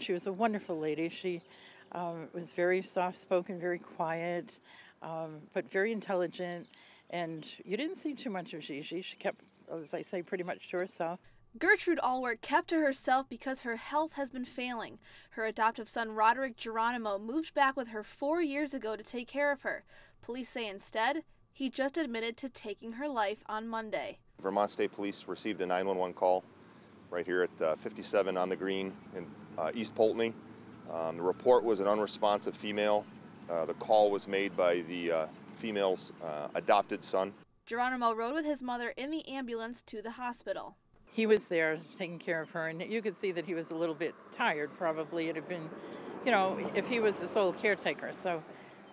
she was a wonderful lady. She was very soft-spoken, very quiet, but very intelligent. And you didn't see too much of Gigi. She kept, as I say, pretty much to herself. Gertrude Allwork kept to herself because her health has been failing. Her adoptive son, Roderick Geronimo, moved back with her 4 years ago to take care of her. Police say instead, he just admitted to taking her life on Monday. Vermont State Police received a 911 call right here at 57 on the Green in East Poultney. The report was an unresponsive female. The call was made by the female's adopted son. Geronimo rode with his mother in the ambulance to the hospital. He was there taking care of her, and you could see that he was a little bit tired, probably. It had been, you know, if he was the sole caretaker. So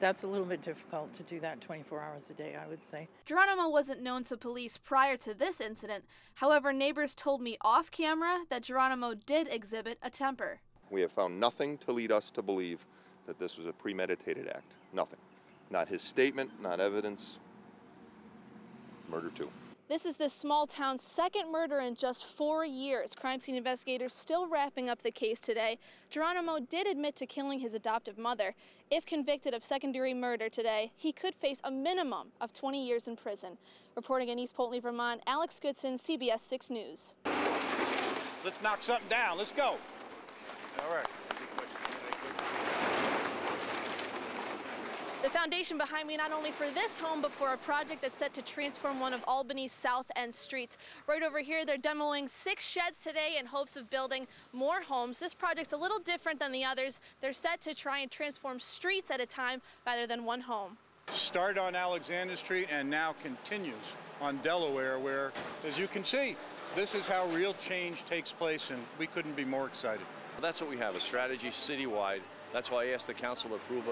that's a little bit difficult to do that 24 hours a day, I would say. Geronimo wasn't known to police prior to this incident. However, neighbors told me off camera that Geronimo did exhibit a temper. We have found nothing to lead us to believe that this was a premeditated act. Nothing. Not his statement, not evidence. Murder too. This is this small town's second murder in just 4 years. Crime scene investigators still wrapping up the case today. Geronimo did admit to killing his adoptive mother. If convicted of second-degree murder today, he could face a minimum of 20 years in prison. Reporting in East Poultney, Vermont, Alex Goodson, CBS6 News. Let's knock something down. Let's go. All right. The foundation behind me not only for this home, but for a project that's set to transform one of Albany's South End streets. Right over here, they're demoing 6 sheds today in hopes of building more homes. This project's a little different than the others. They're set to try and transform streets at a time rather than one home. Started on Alexander Street and now continues on Delaware, where, as you can see, this is how real change takes place, and we couldn't be more excited. That's what we have, a strategy citywide. That's why I asked the council to approve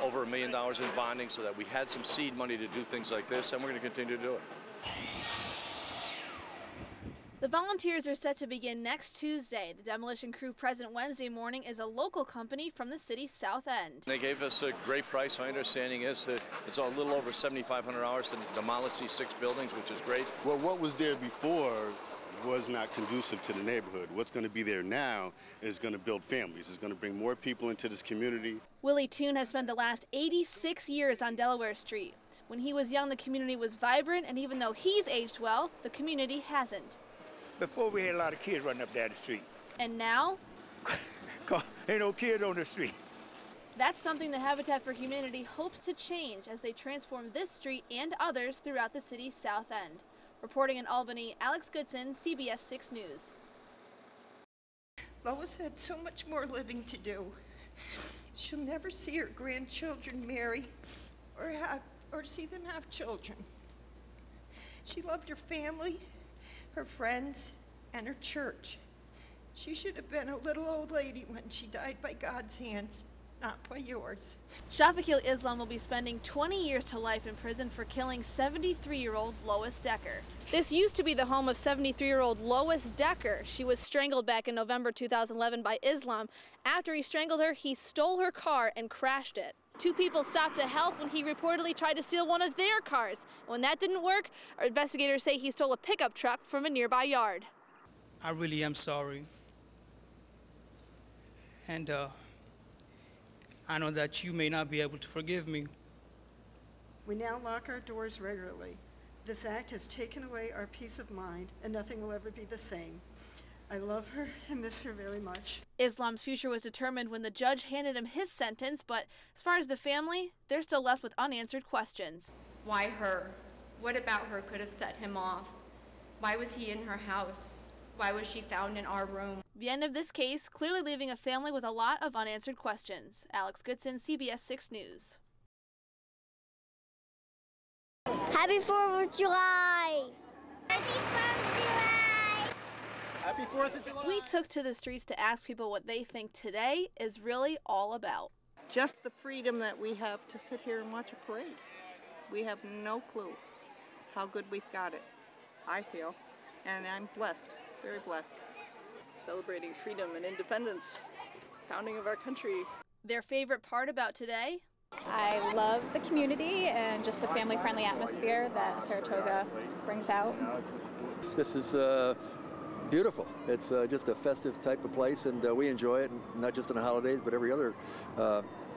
over $1 million in bonding so that we had some seed money to do things like this, and we're going to continue to do it. The volunteers are set to begin next Tuesday. The demolition crew present Wednesday morning is a local company from the city's South End. They gave us a great price. My understanding is that it's a little over $7,500 to demolish these 6 buildings, which is great. Well, what was there before was not conducive to the neighborhood. What's going to be there now is going to build families. It's going to bring more people into this community. Willie Toon has spent the last 86 years on Delaware Street. When he was young, the community was vibrant, and even though he's aged well, the community hasn't. Before, we had a lot of kids running up down the street. And now? Ain't no kids on the street. That's something the Habitat for Humanity hopes to change as they transform this street and others throughout the city's South End. Reporting in Albany, Alex Goodson, CBS6 News. Lois had so much more living to do. She'll never see her grandchildren marry or see them have children. She loved her family, her friends, and her church. She should have been a little old lady when she died by God's hands, not by yours. Shafakil Islam will be spending 20 years to life in prison for killing 73-year-old Lois Decker. This used to be the home of 73-year-old Lois Decker. She was strangled back in November 2011 by Islam. After he strangled her, he stole her car and crashed it. 2 people stopped to help when he reportedly tried to steal one of their cars. When that didn't work, our investigators say he stole a pickup truck from a nearby yard. I really am sorry. And I know that you may not be able to forgive me. We now lock our doors regularly. This act has taken away our peace of mind, and nothing will ever be the same. I love her and miss her very much. Islam's future was determined when the judge handed him his sentence, but as far as the family, they're still left with unanswered questions. Why her? What about her could have set him off? Why was he in her house? Why was she found in our room? The end of this case clearly leaving a family with a lot of unanswered questions. Alex Goodson, CBS6 News. Happy 4th of July! Happy 4th of July! Happy 4th of July! We took to the streets to ask people what they think today is really all about. Just the freedom that we have to sit here and watch a parade. We have no clue how good we've got it, I feel, and I'm blessed, very blessed. Celebrating freedom and independence, founding of our country. Their favorite part about today? I love the community and just the family-friendly atmosphere that Saratoga brings out. This is beautiful. It's just a festive type of place, and we enjoy it, not just on the holidays, but every other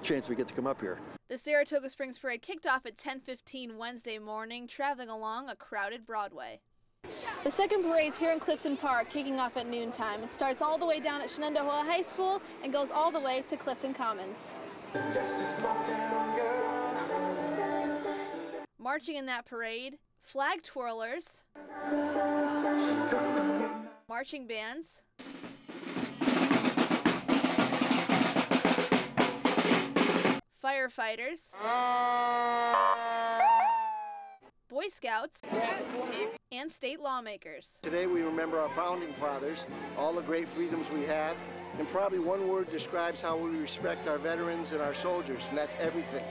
chance we get to come up here. The Saratoga Springs Parade kicked off at 10:15 Wednesday morning, traveling along a crowded Broadway. The second parade's here in Clifton Park, kicking off at noontime. It starts all the way down at Shenandoah High School and goes all the way to Clifton Commons. Marching in that parade, flag twirlers, marching bands, firefighters, Boy Scouts, and state lawmakers. Today we remember our founding fathers, all the great freedoms we have, and probably one word describes how we respect our veterans and our soldiers, and that's everything.